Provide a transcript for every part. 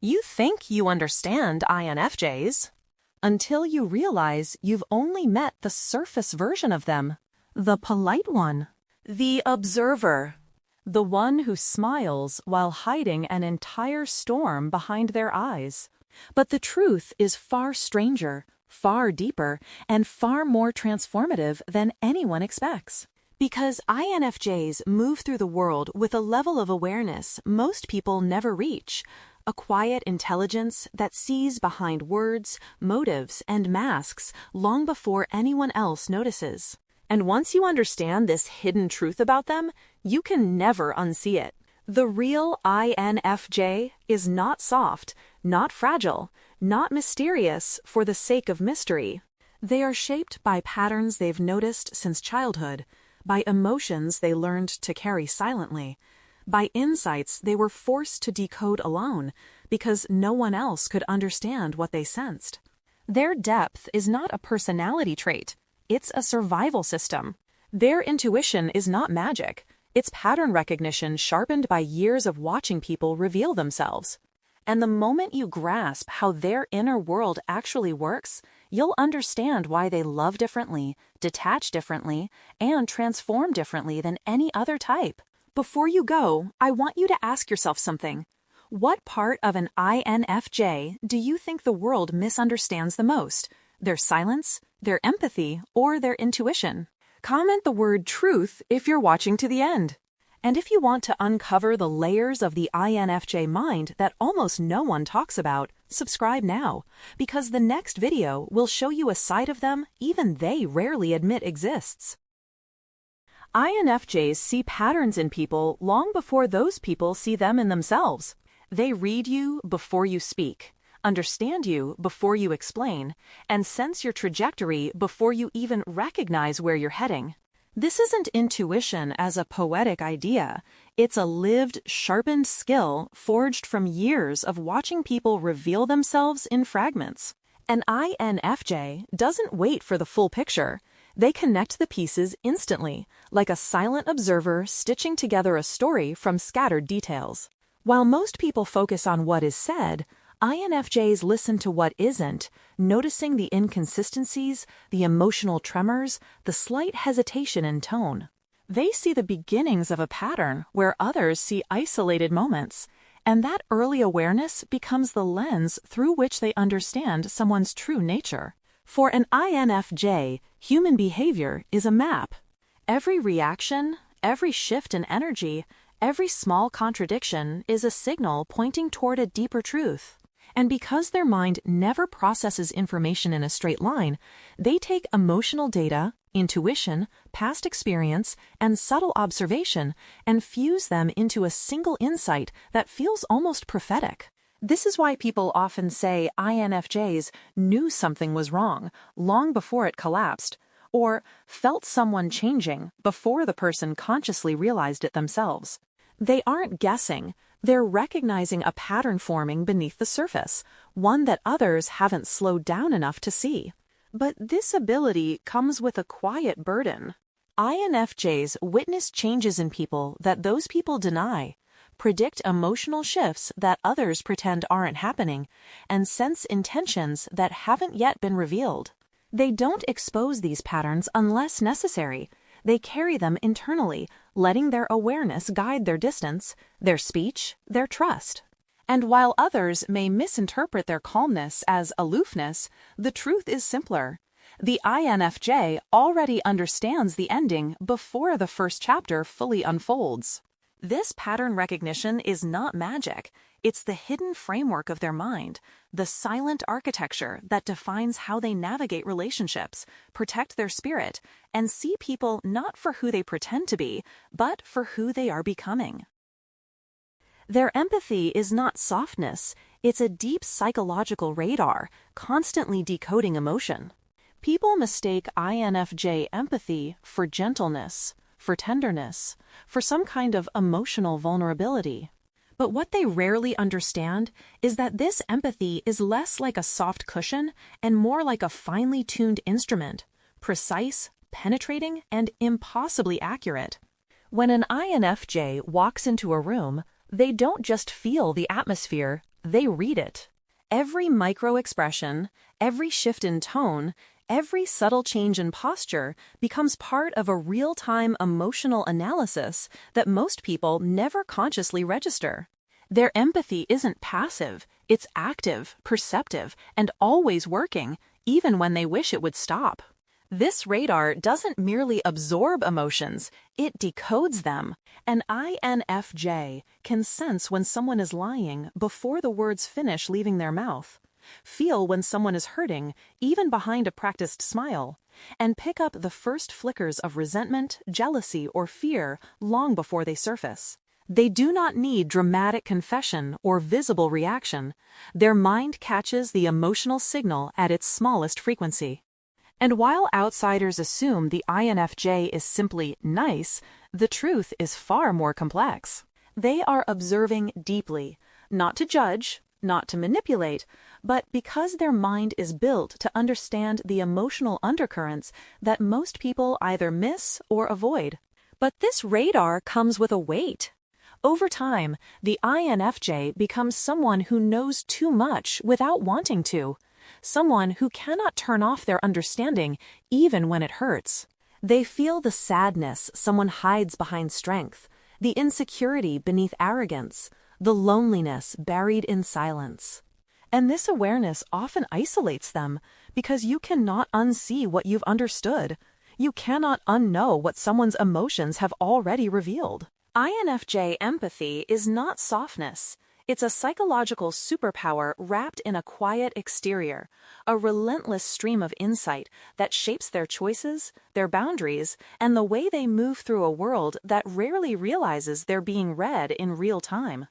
You think you understand INFJs until you realize you've only met the surface version of them, the polite one, the observer, the one who smiles while hiding an entire storm behind their eyes. But the truth is far stranger, far deeper, and far more transformative than anyone expects. Because INFJs move through the world with a level of awareness most people never reach, a quiet intelligence that sees behind words, motives, and masks long before anyone else notices. And once you understand this hidden truth about them, you can never unsee it. The real INFJ is not soft, not fragile, not mysterious for the sake of mystery. They are shaped by patterns they've noticed since childhood, by emotions they learned to carry silently, by insights they were forced to decode alone because no one else could understand what they sensed. Their depth is not a personality trait, it's a survival system. Their intuition is not magic, it's pattern recognition sharpened by years of watching people reveal themselves. And the moment you grasp how their inner world actually works, you'll understand why they love differently, detach differently, and transform differently than any other type. Before you go, I want you to ask yourself something. What part of an INFJ do you think the world misunderstands the most? Their silence, their empathy, or their intuition? Comment the word truth if you're watching to the end. And if you want to uncover the layers of the INFJ mind that almost no one talks about, subscribe now, because the next video will show you a side of them even they rarely admit exists. INFJs see patterns in people long before those people see them in themselves. They read you before you speak, understand you before you explain, and sense your trajectory before you even recognize where you're heading. This isn't intuition as a poetic idea. It's a lived, sharpened skill forged from years of watching people reveal themselves in fragments. An INFJ doesn't wait for the full picture. They connect the pieces instantly, like a silent observer stitching together a story from scattered details. While most people focus on what is said, INFJs listen to what isn't, noticing the inconsistencies, the emotional tremors, the slight hesitation in tone. They see the beginnings of a pattern where others see isolated moments, and that early awareness becomes the lens through which they understand someone's true nature. For an INFJ, human behavior is a map. Every reaction, every shift in energy, every small contradiction is a signal pointing toward a deeper truth. And because their mind never processes information in a straight line, they take emotional data, intuition, past experience, and subtle observation and fuse them into a single insight that feels almost prophetic. This is why people often say INFJs knew something was wrong long before it collapsed, or felt someone changing before the person consciously realized it themselves. They aren't guessing. They're recognizing a pattern forming beneath the surface, one that others haven't slowed down enough to see. But this ability comes with a quiet burden. INFJs witness changes in people that those people deny, predict emotional shifts that others pretend aren't happening, and sense intentions that haven't yet been revealed. They don't expose these patterns unless necessary. They carry them internally, letting their awareness guide their distance, their speech, their trust. And while others may misinterpret their calmness as aloofness, the truth is simpler. The INFJ already understands the ending before the first chapter fully unfolds. This pattern recognition is not magic. It's the hidden framework of their mind, the silent architecture that defines how they navigate relationships, protect their spirit, and see people not for who they pretend to be, but for who they are becoming. Their empathy is not softness, it's a deep psychological radar, constantly decoding emotion. People mistake INFJ empathy for gentleness, for tenderness, for some kind of emotional vulnerability. But what they rarely understand is that this empathy is less like a soft cushion and more like a finely tuned instrument, precise, penetrating, and impossibly accurate. When an INFJ walks into a room, they don't just feel the atmosphere, They read it. Every micro-expression, every shift in tone, every subtle change in posture becomes part of a real-time emotional analysis that most people never consciously register. Their empathy isn't passive, it's active, perceptive, and always working, even when they wish it would stop. This radar doesn't merely absorb emotions, it decodes them. An INFJ can sense when someone is lying before the words finish leaving their mouth, feel when someone is hurting, even behind a practiced smile, and pick up the first flickers of resentment, jealousy, or fear long before they surface. They do not need dramatic confession or visible reaction. Their mind catches the emotional signal at its smallest frequency. And while outsiders assume the INFJ is simply nice, the truth is far more complex. They are observing deeply, not to judge, not to manipulate, but because their mind is built to understand the emotional undercurrents that most people either miss or avoid. But this radar comes with a weight. Over time, the INFJ becomes someone who knows too much without wanting to. Someone who cannot turn off their understanding even when it hurts. They feel the sadness someone hides behind strength, the insecurity beneath arrogance, the loneliness buried in silence. And this awareness often isolates them because you cannot unsee what you've understood. You cannot unknow what someone's emotions have already revealed. INFJ empathy is not softness. It's a psychological superpower wrapped in a quiet exterior, a relentless stream of insight that shapes their choices, their boundaries, and the way they move through a world that rarely realizes they're being read in real time.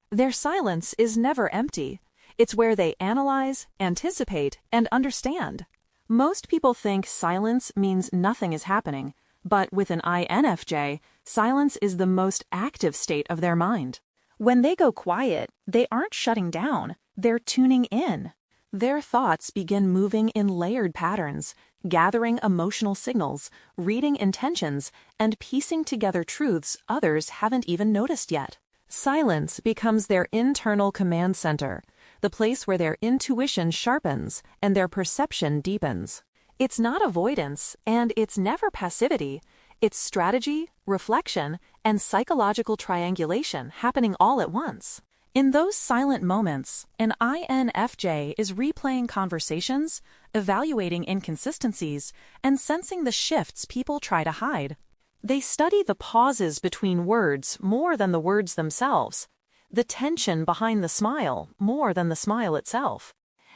Their silence is never empty. It's where they analyze, anticipate, and understand. Most people think silence means nothing is happening, but with an INFJ, silence is the most active state of their mind. When they go quiet, they aren't shutting down, they're tuning in. Their thoughts begin moving in layered patterns, gathering emotional signals, reading intentions, and piecing together truths others haven't even noticed yet. Silence becomes their internal command center, the place where their intuition sharpens and their perception deepens. It's not avoidance, and it's never passivity. It's strategy, reflection, and psychological triangulation happening all at once. In those silent moments, an INFJ is replaying conversations, evaluating inconsistencies, and sensing the shifts people try to hide. They study the pauses between words more than the words themselves, the tension behind the smile more than the smile itself.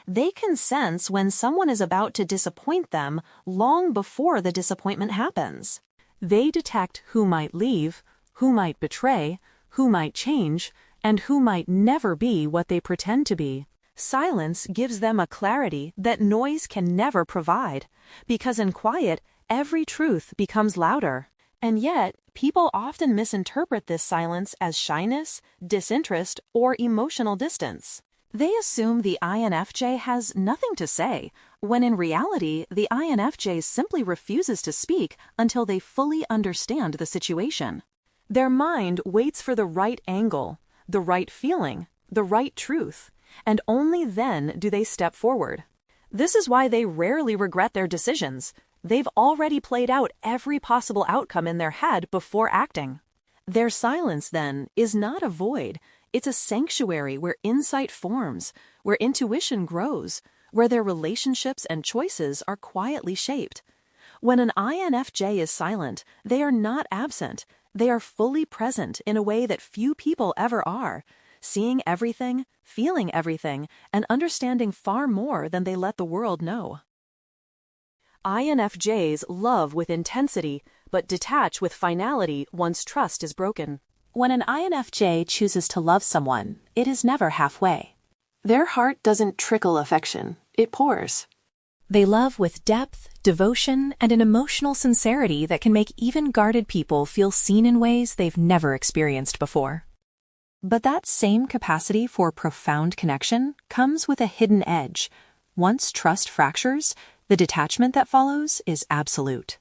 They can sense when someone is about to disappoint them long before the disappointment happens. They detect who might leave, who might betray, who might change, and who might never be what they pretend to be. Silence gives them a clarity that noise can never provide, because in quiet, every truth becomes louder. And yet, people often misinterpret this silence as shyness, disinterest, or emotional distance. They assume the INFJ has nothing to say, when in reality, the INFJ simply refuses to speak until they fully understand the situation. Their mind waits for the right angle, the right feeling, the right truth, and only then do they step forward. This is why they rarely regret their decisions. They've already played out every possible outcome in their head before acting. Their silence, then, is not a void. It's a sanctuary where insight forms, where intuition grows, where their relationships and choices are quietly shaped. When an INFJ is silent, they are not absent. They are fully present in a way that few people ever are, seeing everything, feeling everything, and understanding far more than they let the world know. INFJs love with intensity, but detach with finality once trust is broken. When an INFJ chooses to love someone, it is never halfway. Their heart doesn't trickle affection, it pours. They love with depth, devotion, and an emotional sincerity that can make even guarded people feel seen in ways they've never experienced before. But that same capacity for profound connection comes with a hidden edge. Once trust fractures, the detachment that follows is absolute.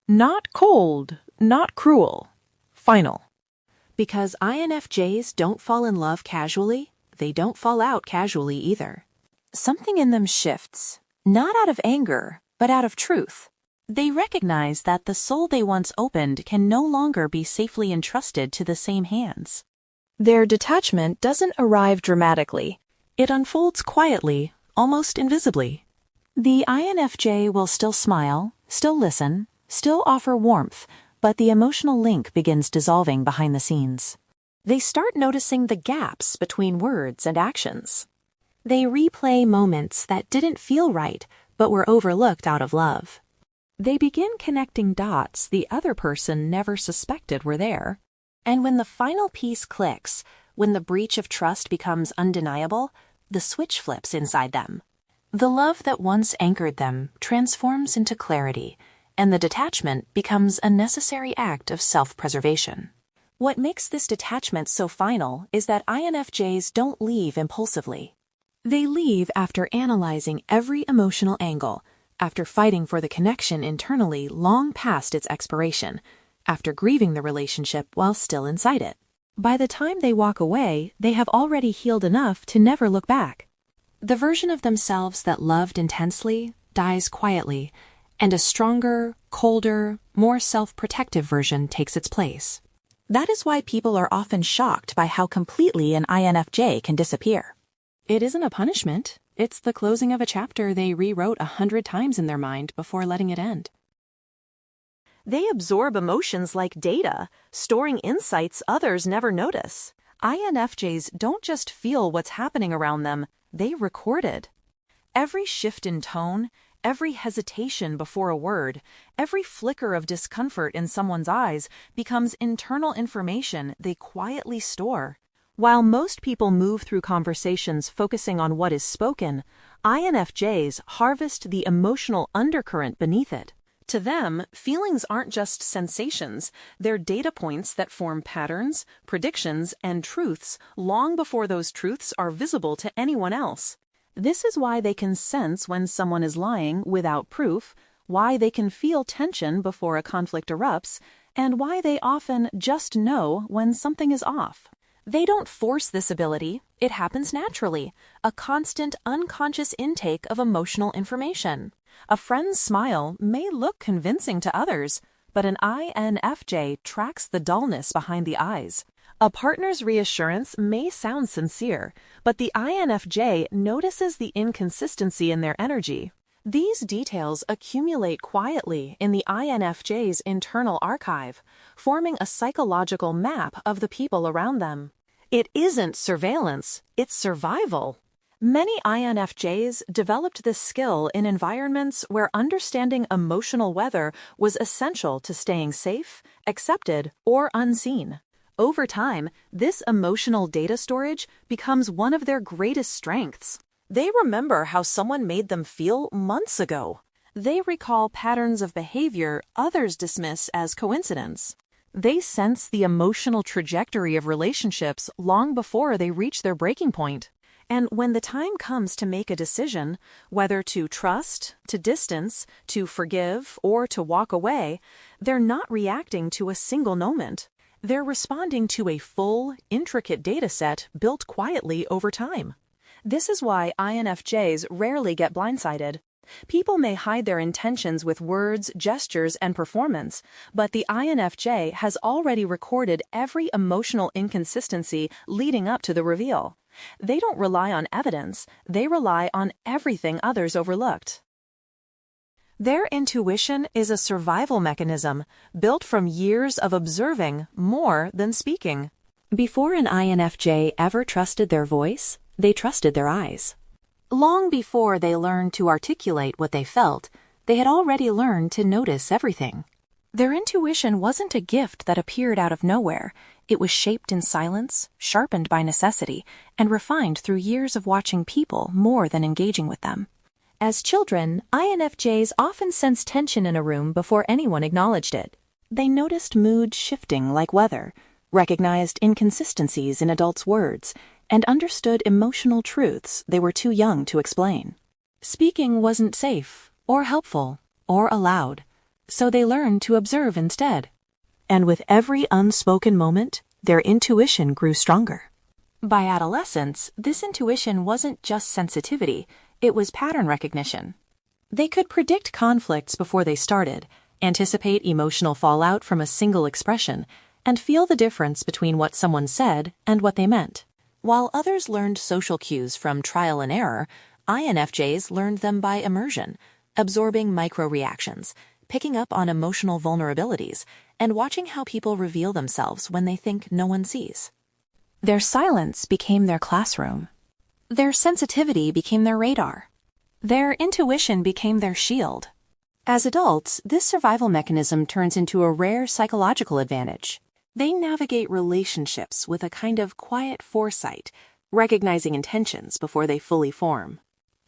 Not cold, not cruel, final. Because INFJs don't fall in love casually, they don't fall out casually either. Something in them shifts, not out of anger, but out of truth. They recognize that the soul they once opened can no longer be safely entrusted to the same hands. Their detachment doesn't arrive dramatically. It unfolds quietly, almost invisibly. The INFJ will still smile, still listen, still offer warmth, but the emotional link begins dissolving behind the scenes. They start noticing the gaps between words and actions. They replay moments that didn't feel right, but were overlooked out of love. They begin connecting dots the other person never suspected were there. And when the final piece clicks, when the breach of trust becomes undeniable, the switch flips inside them. The love that once anchored them transforms into clarity, and the detachment becomes a necessary act of self-preservation. What makes this detachment so final is that INFJs don't leave impulsively. They leave after analyzing every emotional angle, after fighting for the connection internally long past its expiration, after grieving the relationship while still inside it. By the time they walk away, they have already healed enough to never look back. The version of themselves that loved intensely dies quietly, and a stronger, colder, more self-protective version takes its place. That is why people are often shocked by how completely an INFJ can disappear. It isn't a punishment. It's the closing of a chapter they rewrote 100 times in their mind before letting it end. They absorb emotions like data, storing insights others never notice. INFJs don't just feel what's happening around them, they record it. Every shift in tone, every hesitation before a word, every flicker of discomfort in someone's eyes becomes internal information they quietly store. While most people move through conversations focusing on what is spoken, INFJs harvest the emotional undercurrent beneath it. To them, feelings aren't just sensations, they're data points that form patterns, predictions, and truths long before those truths are visible to anyone else. This is why they can sense when someone is lying without proof, why they can feel tension before a conflict erupts, and why they often just know when something is off. They don't force this ability, it happens naturally, a constant unconscious intake of emotional information. A friend's smile may look convincing to others, but an INFJ tracks the dullness behind the eyes. A partner's reassurance may sound sincere, but the INFJ notices the inconsistency in their energy. These details accumulate quietly in the INFJ's internal archive, forming a psychological map of the people around them. It isn't surveillance, it's survival. Many INFJs developed this skill in environments where understanding emotional weather was essential to staying safe, accepted, or unseen. Over time, this emotional data storage becomes one of their greatest strengths. They remember how someone made them feel months ago. They recall patterns of behavior others dismiss as coincidence. They sense the emotional trajectory of relationships long before they reach their breaking point. And when the time comes to make a decision, whether to trust, to distance, to forgive, or to walk away, they're not reacting to a single moment. They're responding to a full, intricate data set built quietly over time. This is why INFJs rarely get blindsided. People may hide their intentions with words, gestures, and performance, but the INFJ has already recorded every emotional inconsistency leading up to the reveal. They don't rely on evidence, they rely on everything others overlooked. Their intuition is a survival mechanism built from years of observing more than speaking. Before an INFJ ever trusted their voice, they trusted their eyes. Long before they learned to articulate what they felt, they had already learned to notice everything. Their intuition wasn't a gift that appeared out of nowhere. It was shaped in silence, sharpened by necessity, and refined through years of watching people more than engaging with them. As children, INFJs often sensed tension in a room before anyone acknowledged it. They noticed mood shifting like weather, recognized inconsistencies in adults' words, and understood emotional truths they were too young to explain. Speaking wasn't safe, or helpful, or allowed, so they learned to observe instead. And with every unspoken moment, their intuition grew stronger. By adolescence, this intuition wasn't just sensitivity, it was pattern recognition. They could predict conflicts before they started, anticipate emotional fallout from a single expression, and feel the difference between what someone said and what they meant. While others learned social cues from trial and error, INFJs learned them by immersion, absorbing micro-reactions, picking up on emotional vulnerabilities, and watching how people reveal themselves when they think no one sees. Their silence became their classroom. Their sensitivity became their radar. Their intuition became their shield. As adults, this survival mechanism turns into a rare psychological advantage. They navigate relationships with a kind of quiet foresight, recognizing intentions before they fully form.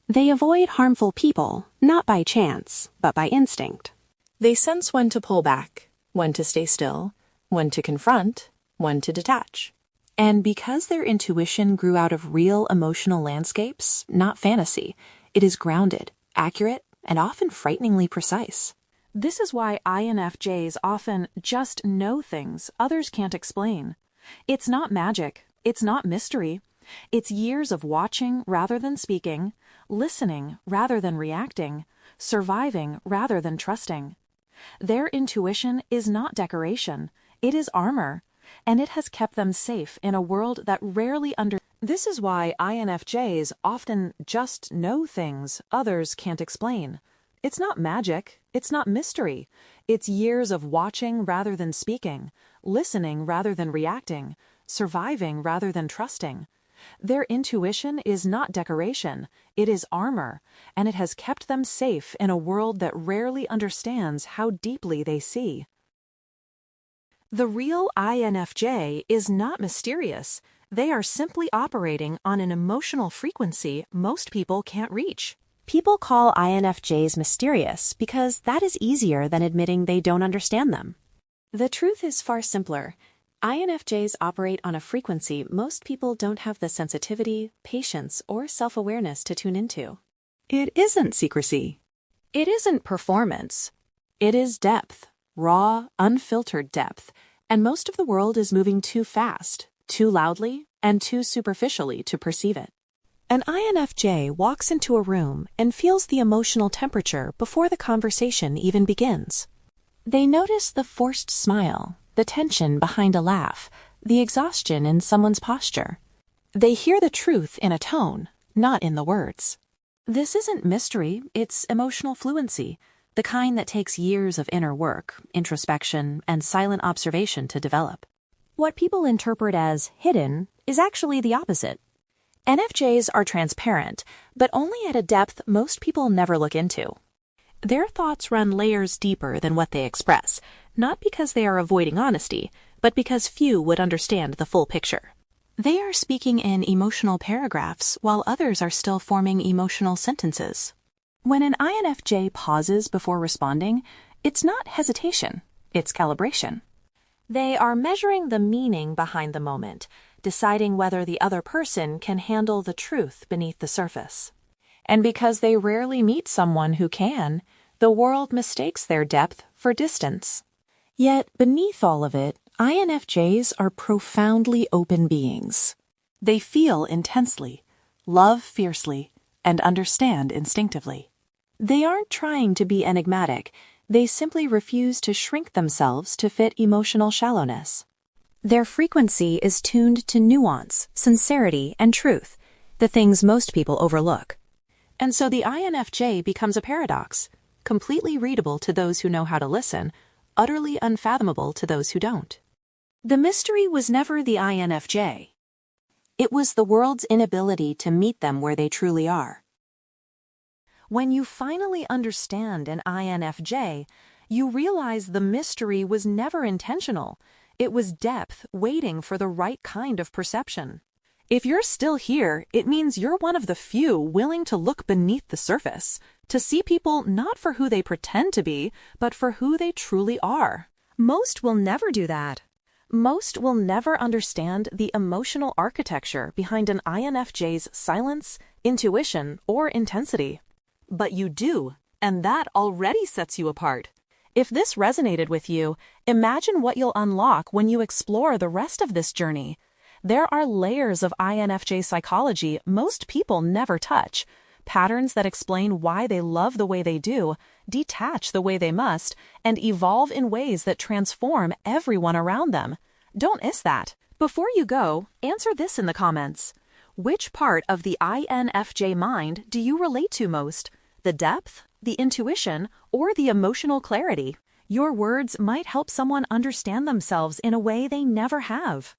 They avoid harmful people, not by chance, but by instinct. They sense when to pull back, when to stay still, when to confront, when to detach. And because their intuition grew out of real emotional landscapes, not fantasy, it is grounded, accurate, and often frighteningly precise. This is why INFJs often just know things others can't explain. It's not magic. It's not mystery. It's years of watching rather than speaking, listening rather than reacting, surviving rather than trusting. Their intuition is not decoration. It is armor, and it has kept them safe in a world that rarely This is why INFJs often just know things others can't explain. It's not magic. It's not mystery. It's years of watching rather than speaking, listening rather than reacting, surviving rather than trusting. Their intuition is not decoration. It is armor, and it has kept them safe in a world that rarely understands how deeply they see. The real INFJ is not mysterious. They are simply operating on an emotional frequency most people can't reach. People call INFJs mysterious because that is easier than admitting they don't understand them. The truth is far simpler. INFJs operate on a frequency most people don't have the sensitivity, patience, or self-awareness to tune into. It isn't secrecy. It isn't performance. It is depth, raw, unfiltered depth, and most of the world is moving too fast, too loudly, and too superficially to perceive it. An INFJ walks into a room and feels the emotional temperature before the conversation even begins. They notice the forced smile, the tension behind a laugh, the exhaustion in someone's posture. They hear the truth in a tone, not in the words. This isn't mystery, it's emotional fluency, the kind that takes years of inner work, introspection, and silent observation to develop. What people interpret as hidden is actually the opposite. NFJs are transparent, but only at a depth most people never look into. Their thoughts run layers deeper than what they express, not because they are avoiding honesty, but because few would understand the full picture. They are speaking in emotional paragraphs while others are still forming emotional sentences. When an INFJ pauses before responding, it's not hesitation, it's calibration. They are measuring the meaning behind the moment, deciding whether the other person can handle the truth beneath the surface. And because they rarely meet someone who can, the world mistakes their depth for distance. Yet, beneath all of it, INFJs are profoundly open beings. They feel intensely, love fiercely, and understand instinctively. They aren't trying to be enigmatic, they simply refuse to shrink themselves to fit emotional shallowness. Their frequency is tuned to nuance, sincerity, and truth, the things most people overlook. And so the INFJ becomes a paradox, completely readable to those who know how to listen, utterly unfathomable to those who don't. The mystery was never the INFJ. It was the world's inability to meet them where they truly are. When you finally understand an INFJ, you realize the mystery was never intentional. It was depth waiting for the right kind of perception. If you're still here, it means you're one of the few willing to look beneath the surface, to see people not for who they pretend to be, but for who they truly are. Most will never do that. Most will never understand the emotional architecture behind an INFJ's silence, intuition, or intensity. But you do, and that already sets you apart. If this resonated with you, imagine what you'll unlock when you explore the rest of this journey. There are layers of INFJ psychology most people never touch. Patterns that explain why they love the way they do, detach the way they must, and evolve in ways that transform everyone around them. Don't miss that. Before you go, answer this in the comments. Which part of the INFJ mind do you relate to most? The depth, the intuition, or the emotional clarity? Your words might help someone understand themselves in a way they never have.